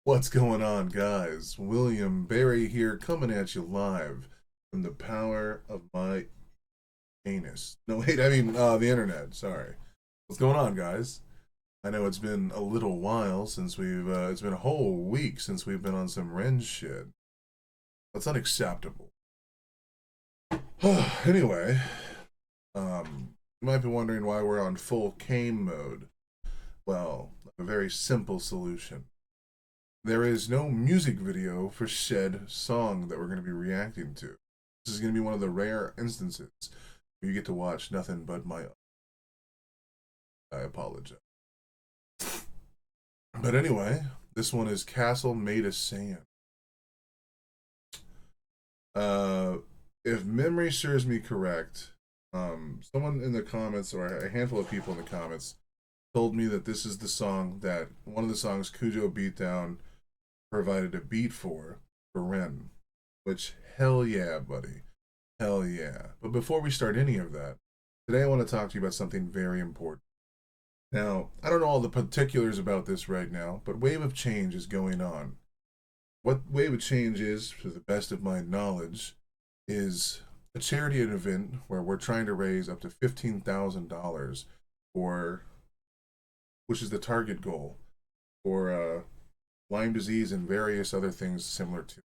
What's going on, guys? William Barry here, coming at you live from the power of my anus. No, wait, I mean, the internet. Sorry. What's going on, guys? I know it's been a little while since it's been a whole week since we've been on some Ren shit. That's unacceptable. Anyway, you might be wondering why we're on full cane mode. Well, a very simple solution. There is no music video for said song that we're going to be reacting to. This is going to be one of the rare instances where you get to watch nothing but my... I apologize. But anyway, this one is Castle Made of Sand. If memory serves me correct, someone in the comments, or a handful of people in the comments, told me that this is the song that, one of the songs Cujo Beatdown provided a beat for Ren, which, hell yeah, buddy. Hell yeah. But before we start any of that, today I want to talk to you about something very important. Now, I don't know all the particulars about this right now, but Wave of Change is going on. What Wave of Change is, to the best of my knowledge, is a charity event where we're trying to raise up to $15,000 for, which is the target goal, for Lyme disease and various other things similar to.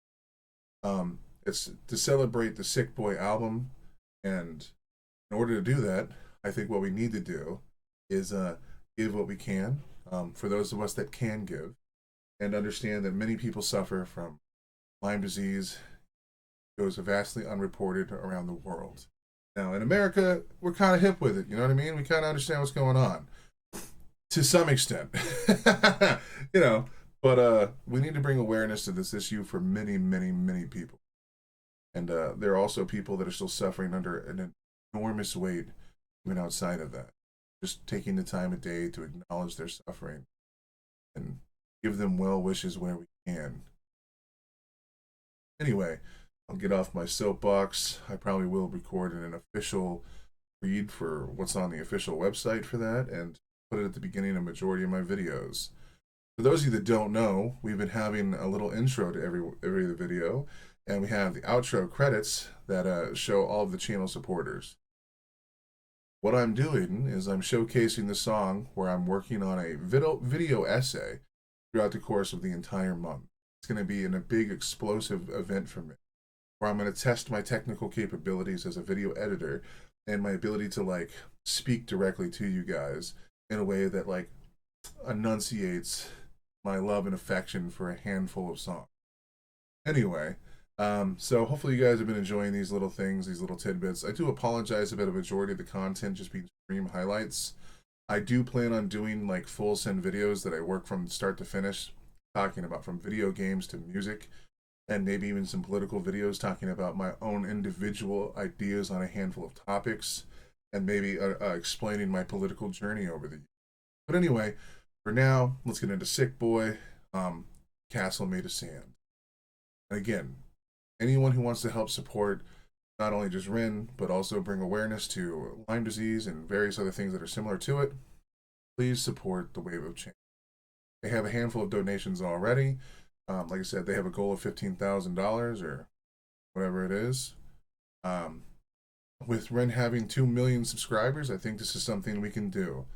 It's to celebrate the Sick Boy album, and in order to do that, I think what we need to do is give what we can, for those of us that can give, and understand that many people suffer from Lyme disease. It goes vastly unreported around the world. Now, in America, we're kind of hip with it, you know what I mean? We kind of understand what's going on, to some extent. You know, but we need to bring awareness to this issue for many, many, many people. And there are also people that are still suffering under an enormous weight, even outside of that. Just taking the time of day to acknowledge their suffering and give them well wishes where we can. Anyway, I'll get off my soapbox. I probably will record an official read for what's on the official website for that and put it at the beginning of the majority of my videos. For those of you that don't know, we've been having a little intro to every video, and we have the outro credits that show all of the channel supporters. What I'm doing is I'm showcasing the song where I'm working on a video essay throughout the course of the entire month. It's going to be a big explosive event for me, where I'm going to test my technical capabilities as a video editor and my ability to speak directly to you guys in a way that enunciates my love and affection for a handful of songs. Anyway, so hopefully you guys have been enjoying these little things, these little tidbits. I do apologize about a majority of the content just being stream highlights. I do plan on doing full send videos that I work from start to finish, talking about from video games to music, and maybe even some political videos talking about my own individual ideas on a handful of topics, and maybe explaining my political journey over the years. But anyway, for now, let's get into Sick Boy, Castle Made of Sand. And again, anyone who wants to help support not only just Ren, but also bring awareness to Lyme disease and various other things that are similar to it, please support the Wave of Change. They have a handful of donations already. Like I said, they have a goal of $15,000 or whatever it is. With Ren having 2 million subscribers, I think this is something we can do.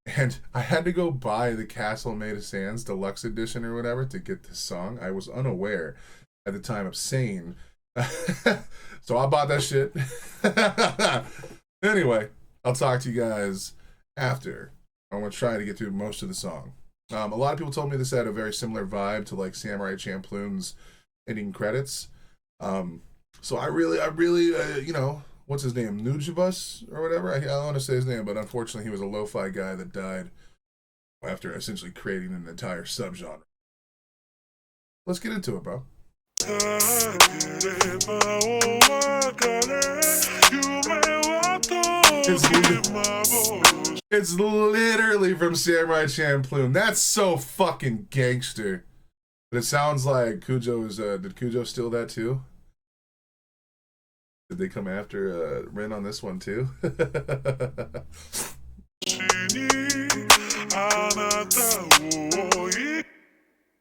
And I had to go buy the Castle Made of Sands Deluxe Edition or whatever to get this song. I was unaware at the time of saying. So I bought that shit. Anyway, I'll talk to you guys after. I'm going to try to get through most of the song. A lot of people told me this had a very similar vibe to Samurai Champloo's ending credits. So I really, you know, what's his name? Nujabus or whatever? I don't want to say his name, but unfortunately he was a lo-fi guy that died after essentially creating an entire subgenre. Let's get into it, bro. It's literally from Samurai Champloo. That's so fucking gangster. But it sounds like Cujo is, did Cujo steal that too? Did they come after Ren on this one too?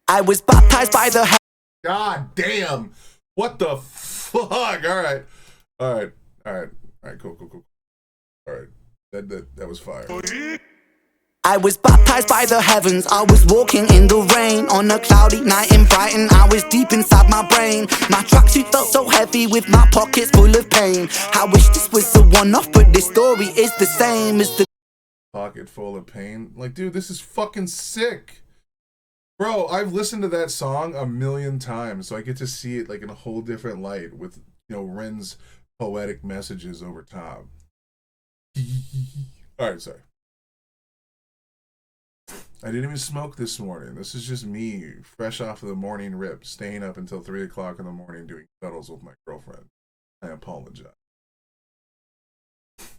I was baptized by the God damn. What the fuck? Alright. Alright. Alright. Alright, cool. Alright. That was fire. I was baptized by the heavens. I was walking in the rain on a cloudy night in Brighton. I was deep inside my brain. My tracksuit felt so heavy with my pockets full of pain. I wish this was a one-off, but this story is the same as the Pocket full of pain. Like, dude, this is fucking sick. Bro, I've listened to that song a million times, so I get to see it like in a whole different light with, you know, Ren's poetic messages over top. Alright, sorry. I didn't even smoke this morning. This is just me, fresh off of the morning rip, staying up until 3 o'clock in the morning doing cuddles with my girlfriend. I apologize.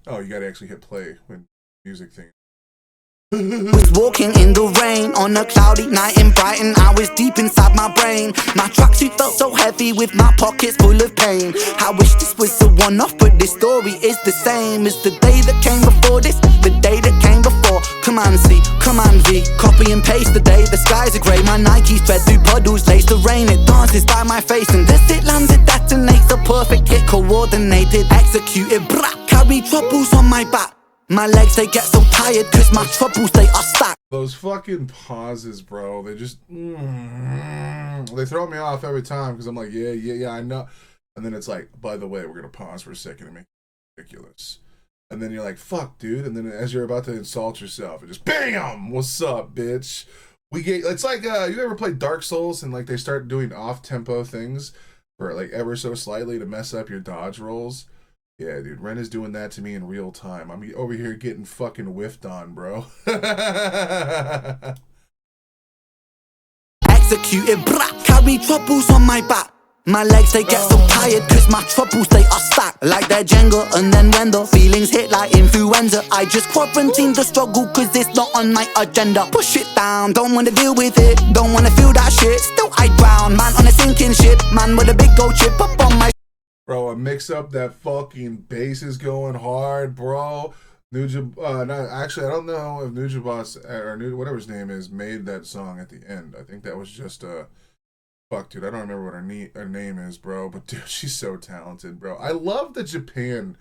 Oh, you gotta actually hit play when music thing. was walking in the rain on a cloudy night in Brighton. I was deep inside my brain. My tracksuit felt so heavy with my pockets full of pain. I wish this was a one-off, but this story is the same as the day that came before this, the day that came before. Command C, Command V, copy and paste the day the skies are grey. My Nikes thread through puddles, lace the rain. It dances by my face, and as it lands, it detonates. A perfect hit, coordinated, executed. Brah, carry troubles on my back. My legs, they get so tired cause my troubles, they are stacked. Those fucking pauses, bro, they just they throw me off every time because I'm like, yeah, I know. And then it's like, by the way, we're gonna pause for a second and make it ridiculous. And then you're like, fuck, dude. And then as you're about to insult yourself, it just BAM! What's up, bitch? It's like you ever play Dark Souls and like they start doing off-tempo things for like ever so slightly to mess up your dodge rolls? Yeah, dude, Ren is doing that to me in real time. I'm over here getting fucking whiffed on, bro. Executed, brah, carry troubles on my back. My legs, they get so tired cause my troubles, they are stacked like they're Jenga. And then when the feelings hit like influenza, I just quarantine the struggle cause it's not on my agenda. Push it down, don't wanna deal with it, don't wanna feel that shit. Still I drown, man on a sinking ship, man with a big gold chip up on my. Bro, a mix up that fucking bass is going hard, bro. Actually, I don't know if Nujabos or whatever his name is made that song at the end. I think that was just fuck, dude. I don't remember what her name is, bro. But dude, she's so talented, bro. I love that Japan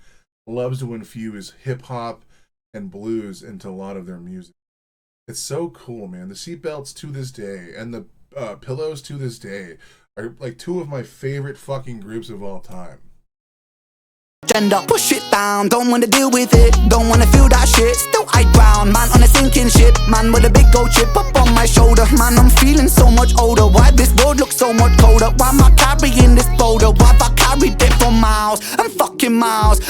loves to infuse hip hop and blues into a lot of their music. It's so cool, man. The seatbelts to this day and the pillows to this day are like two of my favorite fucking groups of all time. Agenda, push it down, don't wanna deal with it, don't wanna feel that shit. Still I drown, man on a sinking ship, man with a big gold chip up on my shoulder. Man, I'm feeling so much older. Why this road looks so much colder? Why am I carrying this boulder? Why have I carried it for miles? I'm fucking miles,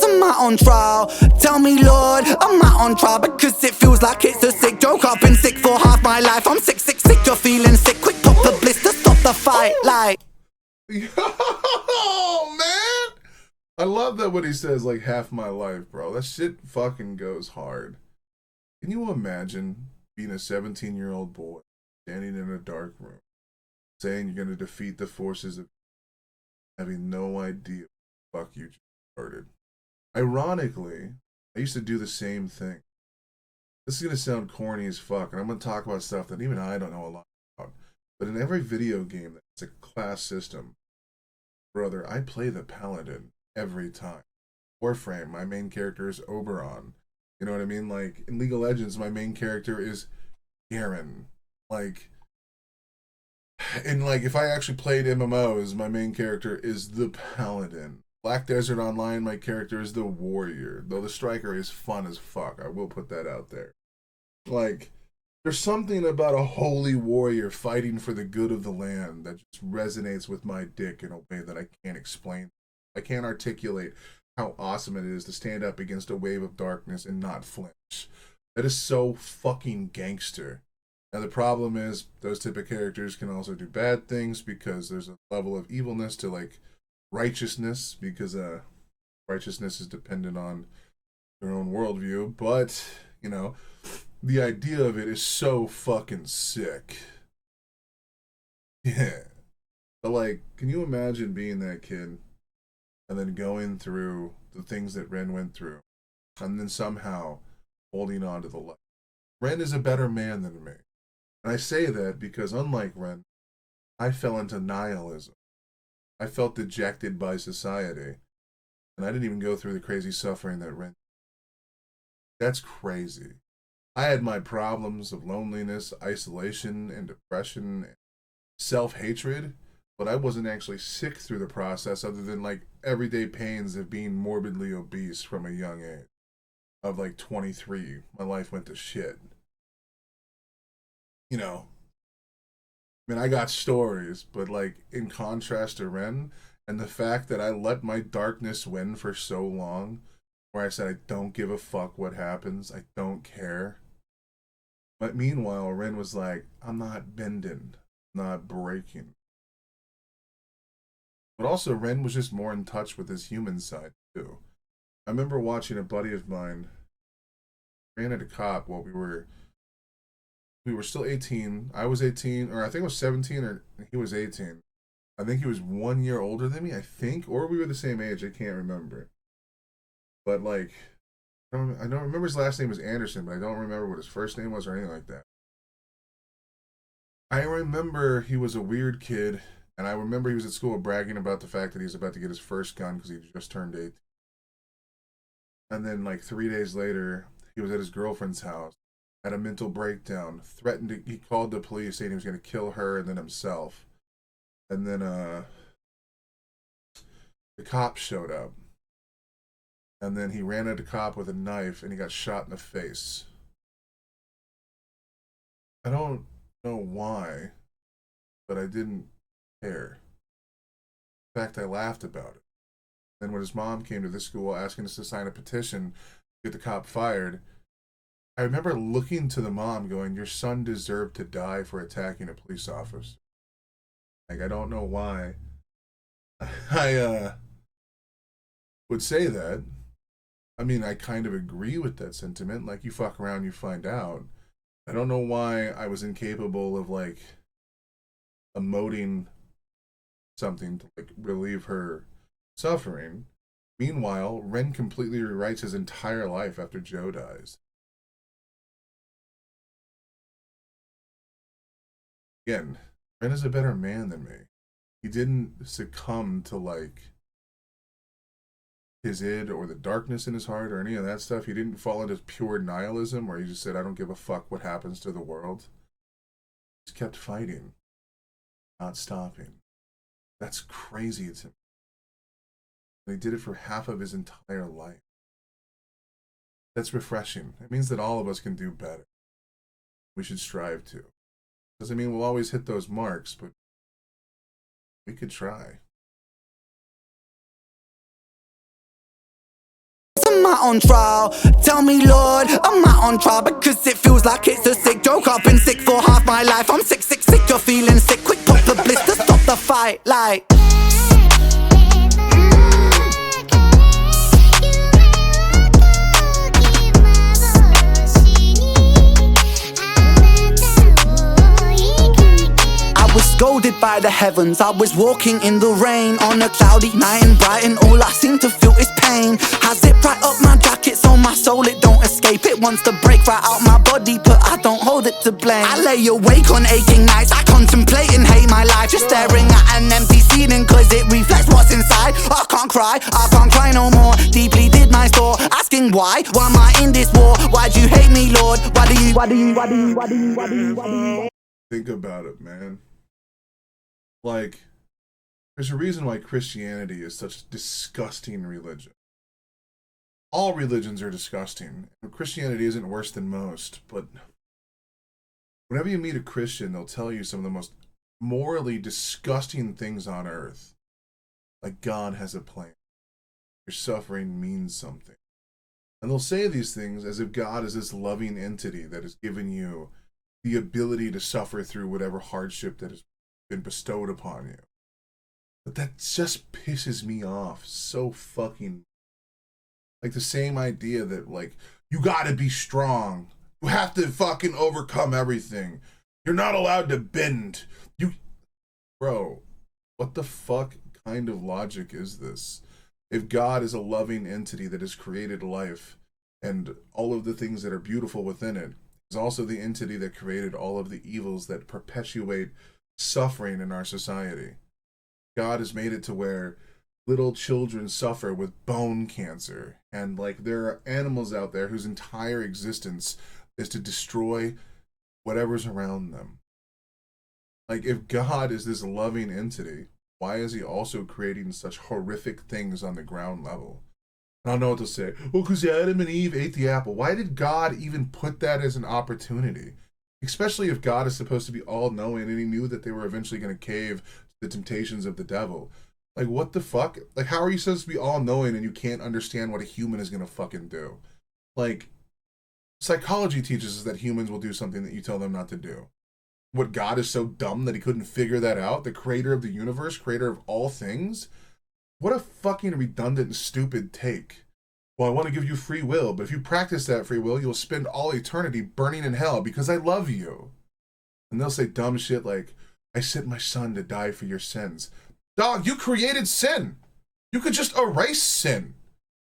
I'm out on trial. Tell me, Lord, I'm out on trial because it feels like it's a sick joke. I've been sick for half my life. I'm sick of feeling sick. Quick pop the blister, stop the fight, like. Yo, man! I love that when he says, like, half my life, bro. That shit fucking goes hard. Can you imagine being a 17-year-old boy standing in a dark room saying you're going to defeat the forces of having no idea what the fuck you just started? Ironically, I used to do the same thing. This is going to sound corny as fuck, and I'm going to talk about stuff that even I don't know a lot about. But in every video game that's a class system, brother, I play the paladin every time. Warframe, my main character is Oberon. You know what I mean? Like, in League of Legends, my main character is Garen. Like, and like, if I actually played MMOs, my main character is the paladin. Black Desert Online, my character is the warrior. Though the striker is fun as fuck. I will put that out there. Like, there's something about a holy warrior fighting for the good of the land that just resonates with my dick in a way that I can't explain. I can't articulate how awesome it is to stand up against a wave of darkness and not flinch. That is so fucking gangster. Now the problem is those type of characters can also do bad things because there's a level of evilness to like righteousness, because righteousness is dependent on their own worldview. But, you know, the idea of it is so fucking sick. Yeah. But like, can you imagine being that kid and then going through the things that Ren went through and then somehow holding on to the light? Ren is a better man than me. And I say that because, unlike Ren, I fell into nihilism. I felt dejected by society. And I didn't even go through the crazy suffering that Ren. That's crazy. I had my problems of loneliness, isolation, and depression, and self-hatred, but I wasn't actually sick through the process other than like everyday pains of being morbidly obese from a young age. Of like 23, my life went to shit. You know, I mean, I got stories, but like in contrast to Ren, and the fact that I let my darkness win for so long, where I said I don't give a fuck what happens, I don't care. But meanwhile, Ren was like, I'm not bending, not breaking. But also, Ren was just more in touch with his human side too. I remember watching a buddy of mine ran at a cop while we were still 18. I was 18, or I think I was 17, or he was 18. I think he was 1 year older than me, I think, or we were the same age. I can't remember. But like, I don't remember his last name was Anderson, but I don't remember what his first name was or anything like that. I remember he was a weird kid, and I remember he was at school bragging about the fact that he was about to get his first gun because he just turned 18. And then like 3 days later, he was at his girlfriend's house, had a mental breakdown, he called the police saying he was going to kill her and then himself. And then the cops showed up. And then he ran at a cop with a knife and he got shot in the face. I don't know why, but I didn't care. In fact, I laughed about it. Then when his mom came to the school asking us to sign a petition to get the cop fired, I remember looking to the mom going, your son deserved to die for attacking a police officer. Like, I don't know why I would say that. I mean, I kind of agree with that sentiment. Like, you fuck around, you find out. I don't know why I was incapable of, like, emoting something to, like, relieve her suffering. Meanwhile, Ren completely rewrites his entire life after Joe dies. Again, Ren is a better man than me. He didn't succumb to, like, his id or the darkness in his heart or any of that stuff. He didn't fall into pure nihilism where he just said, I don't give a fuck what happens to the world. He just kept fighting, not stopping. That's crazy to me. And he did it for half of his entire life. That's refreshing. It means that all of us can do better. We should strive to. Doesn't mean we'll always hit those marks, but we could try. Am I on trial? Tell me, Lord, am I on trial? Because it feels like it's a sick joke. I've been sick for half my life. I'm sick, sick, sick. You're feeling sick. Quick, pop the blister, stop the fight. Like, scolded by the heavens. I was walking in the rain on a cloudy night in Brighton. All I seem to feel is pain. I zip right up my jacket so my soul, it don't escape. It wants to break right out my body, but I don't hold it to blame. I lay awake on aching nights, I contemplate and hate my life. Just staring at an empty ceiling cause it reflects what's inside. I can't cry no more. Deeply did my store, asking why am I in this war? Why do you hate me, Lord? Why do you Think about it, man. Like, there's a reason why Christianity is such a disgusting religion. All religions are disgusting. Christianity isn't worse than most, but whenever you meet a Christian, they'll tell you some of the most morally disgusting things on earth. Like, God has a plan. Your suffering means something. And they'll say these things as if God is this loving entity that has given you the ability to suffer through whatever hardship that has been bestowed upon you. But that just pisses me off so fucking. Like the same idea that, like, you gotta be strong. You have to fucking overcome everything. You're not allowed to bend. Bro, what the fuck kind of logic is this? If God is a loving entity that has created life and all of the things that are beautiful within it, is also the entity that created all of the evils that perpetuate suffering in our society. God has made it to where little children suffer with bone cancer, and like there are animals out there whose entire existence is to destroy whatever's around them. Like, if God is this loving entity, why is he also creating such horrific things on the ground level? I don't know what to say. Well, because Adam and Eve ate the apple. Why did God even put that as an opportunity? Especially if God is supposed to be all-knowing and he knew that they were eventually going to cave to the temptations of the devil. Like, what the fuck? Like, how are you supposed to be all-knowing and you can't understand what a human is going to fucking do? Like, psychology teaches us that humans will do something that you tell them not to do. What, God is so dumb that he couldn't figure that out? The creator of the universe, creator of all things? What a fucking redundant and stupid take. Well, I want to give you free will, but if you practice that free will, you'll spend all eternity burning in hell because I love you. And they'll say dumb shit like, I sent my son to die for your sins. Dog, you created sin. You could just erase sin.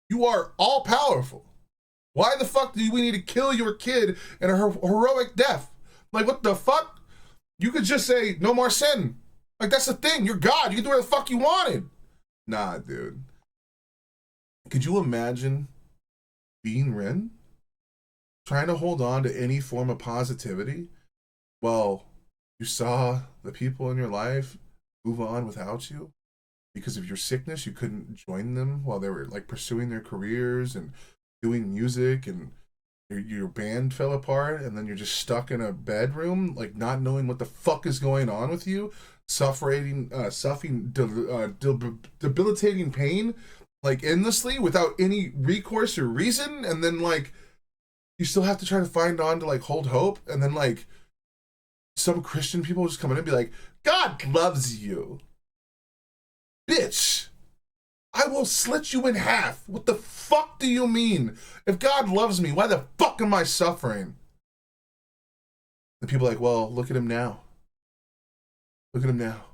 You are all powerful. Why the fuck do we need to kill your kid in a heroic death? Like, what the fuck? You could just say, no more sin. Like, that's the thing. You're God. You can do whatever the fuck you wanted. Nah, dude. Could you imagine being Ren? Trying to hold on to any form of positivity? Well, you saw the people in your life move on without you because of your sickness. You couldn't join them while they were like pursuing their careers and doing music, and your band fell apart, and then you're just stuck in a bedroom, like not knowing what the fuck is going on with you, suffering debilitating pain, like endlessly without any recourse or reason, and then like you still have to try to find on to like hold hope, and then like some Christian people just come in and be like, God loves you. Bitch, I will slit you in half. What the fuck do you mean? If God loves me, why the fuck am I suffering? And people are like, well, look at him now. Look at him now.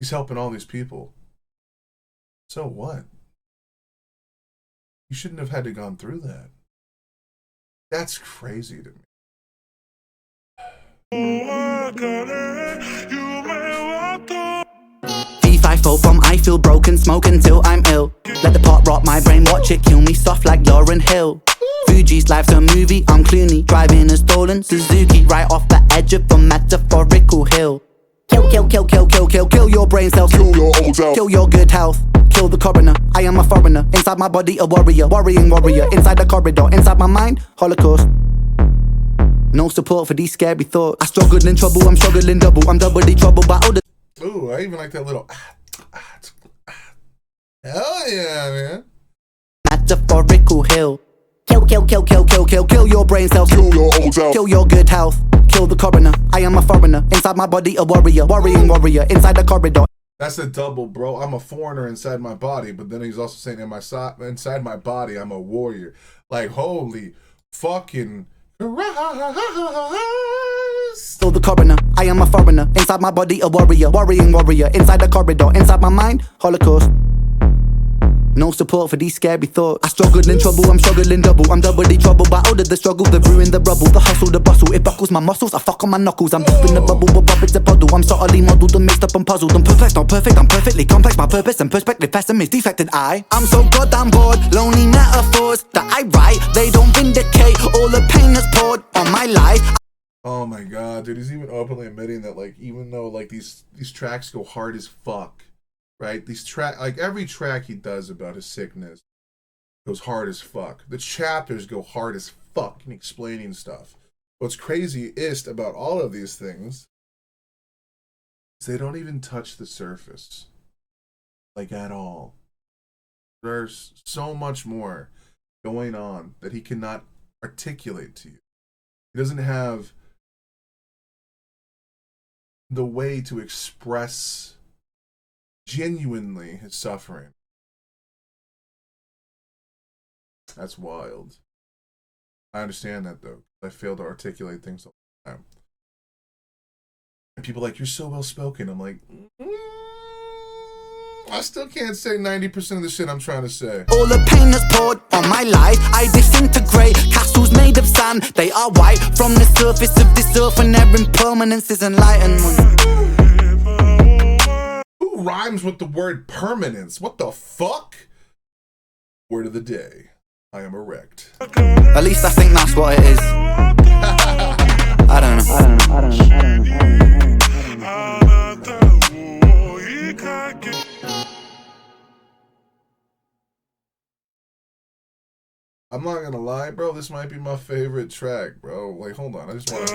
He's helping all these people. So what? You shouldn't have had to gone through that. That's crazy to me. V5 from I feel broken, smoke until I'm ill. Let the pot rot my brain, watch it kill me soft like Lauryn Hill. Fuji's life's a movie, I'm Clooney, driving a stolen Suzuki right off the edge of a metaphorical hill. Kill, kill, kill, kill, kill, kill, kill your brain cells, kill your old self, kill your good health. Kill the coroner, I am a foreigner. Inside my body a warrior, worrying warrior. Inside the corridor, inside my mind, Holocaust. No support for these scary thoughts. I struggled in trouble, I'm struggling double. I'm doubly troubled by all the... Ooh, I even like that little hell yeah, man. Metaphorical hill. Kill, kill, kill, kill, kill, kill, kill your brain cells, kill your old self, kill your good health. Kill the coroner, I am a foreigner. Inside my body a warrior, worrying warrior. Inside the corridor. That's a double, bro. I'm a foreigner inside my body, but then he's also saying inside my body, I'm a warrior. Like, holy fucking Christ. Kill the coroner, I am a foreigner. Inside my body a warrior, worrying warrior. Inside the corridor, inside my mind, Holocaust. No support for these scary thoughts. I struggled in trouble, I'm struggling double. I'm doubly troubled by all of the struggle, the ruin, the rubble, the hustle, the bustle. It buckles my muscles, I fuck on my knuckles. I'm deep in the bubble, but puppets a puddle. I'm subtly modelled and mixed up and puzzled. I'm perplexed, not perfect, I'm perfectly complex. My purpose and perspective, pessimist, defected I'm so goddamn bored, lonely metaphors that I write. They don't vindicate all the pain that's poured on my life. Oh my god, dude, he's even openly admitting that, like, even though like these tracks go hard as fuck, right? Like every track he does about his sickness goes hard as fuck. The chapters go hard as fuck in explaining stuff. What's craziest about all of these things is they don't even touch the surface, like, at all. There's so much more going on that he cannot articulate to you. He doesn't have the way to express genuinely his suffering. That's wild. I understand that, though. I fail to articulate things all the time. And people are like, you're so well spoken. I'm like, I still can't say 90% of the shit I'm trying to say. All the pain that's poured on my life, I disintegrate. Castles made of sand, they are white from the surface of this earth, and their impermanence is enlightenment. Who rhymes with the word permanence? What the fuck? Word of the day. I am erect. At least I think that's what it is. I don't know. I'm not gonna lie, bro. This might be my favorite track, bro. Like, hold on. I just want to.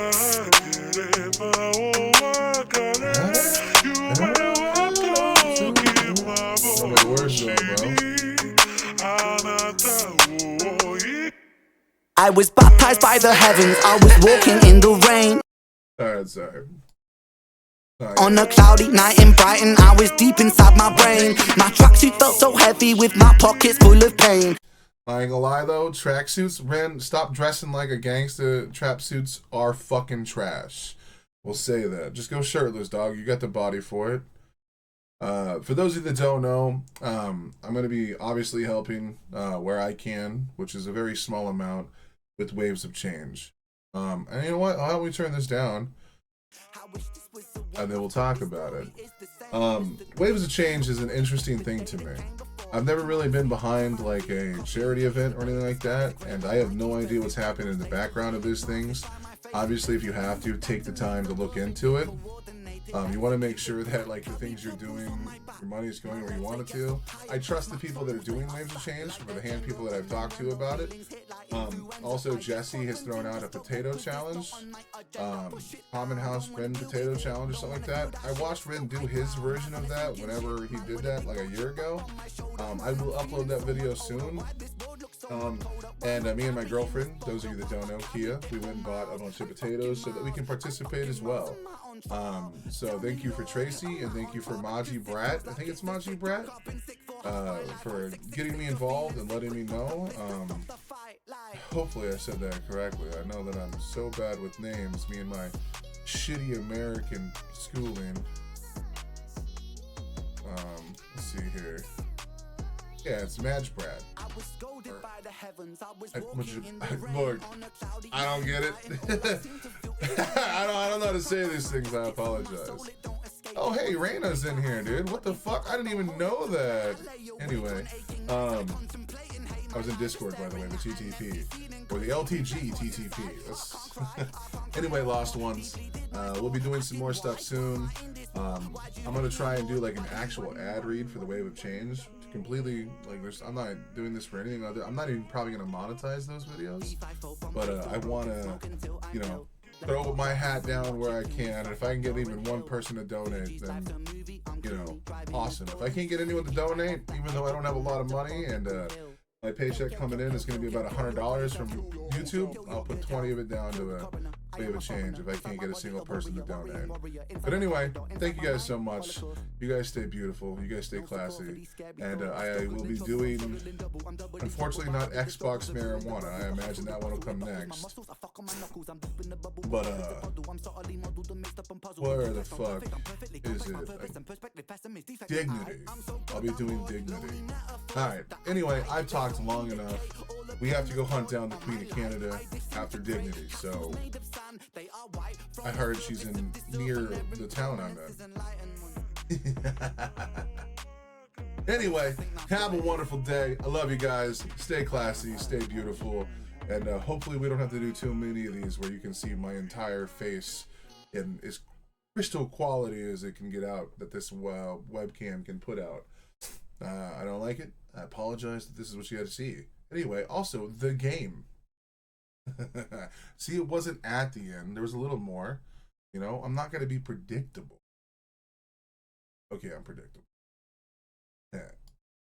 I was baptized by the heavens. I was walking in the rain. Alright, sorry. On a cloudy night in Brighton, I was deep inside my brain. My tracksuit felt so heavy with my pockets full of pain. I ain't gonna lie though, tracksuits, Ren, stop dressing like a gangster. Trap suits are fucking trash. We'll say that. Just go shirtless, dog. You got the body for it. For those of you that don't know, I'm going to be obviously helping where I can, which is a very small amount, with Waves of Change. And you know what? How about we turn this down, and then we'll talk about it. Waves of Change is an interesting thing to me. I've never really been behind like a charity event or anything like that, and I have no idea what's happening in the background of these things. Obviously, if you have to, take the time to look into it. You want to make sure that like the things you're doing, your money is going where you want it to. I trust the people that are doing Waves of Change, for the hand people that I've talked to about it. Also, Jesse has thrown out a potato challenge, Common House Ren potato challenge or something like that. I watched Ren do his version of that whenever he did that like a year ago. I will upload that video soon. And me and my girlfriend, those of you that don't know, Kia, we went and bought a bunch of potatoes so that we can participate as well. So thank you for Tracy, and thank you for Maji Brat, I think it's Maji Brat, for getting me involved and letting me know. Hopefully I said that correctly. I know that I'm so bad with names, me and my shitty American schooling. Let's see here. Yeah, it's Madge Brat. Lord, I don't get it. I don't know how to say these things. I apologize. Oh, hey, Raina's in here, dude. What the fuck? I didn't even know that. Anyway, I was in Discord, by the way, the TTP. Or the LTG TTP. Anyway, Lost Ones. We'll be doing some more stuff soon. I'm going to try and do like an actual ad read for the Wave of Change. Completely, like, I'm not doing this for anything other. I'm not even probably going to monetize those videos. But I want to, you know, throw my hat down where I can. And if I can get even one person to donate, then, you know, awesome. If I can't get anyone to donate, even though I don't have a lot of money and my paycheck coming in is going to be about $100 from YouTube, I'll put 20 of it down to a Wave of Change if I can't get a single person to donate. But anyway, thank you guys so much. You guys stay beautiful. You guys stay classy. And I will be doing, unfortunately, not Xbox Marijuana. I imagine that one will come next. But, where the fuck is it? Dignity. I'll be doing Dignity. Alright, anyway, I've talked long enough. We have to go hunt down the Queen of Canada after Dignity, so I heard she's in near the town I'm in. Anyway, have a wonderful day. I love you guys. Stay classy, stay beautiful, and hopefully we don't have to do too many of these where you can see my entire face in as crystal quality as it can get out, that this webcam can put out. I don't like it. I apologize that this is what you had to see. Anyway, also, the game. See, it wasn't at the end. There was a little more. You know, I'm not going to be predictable. Okay, I'm predictable. Yeah.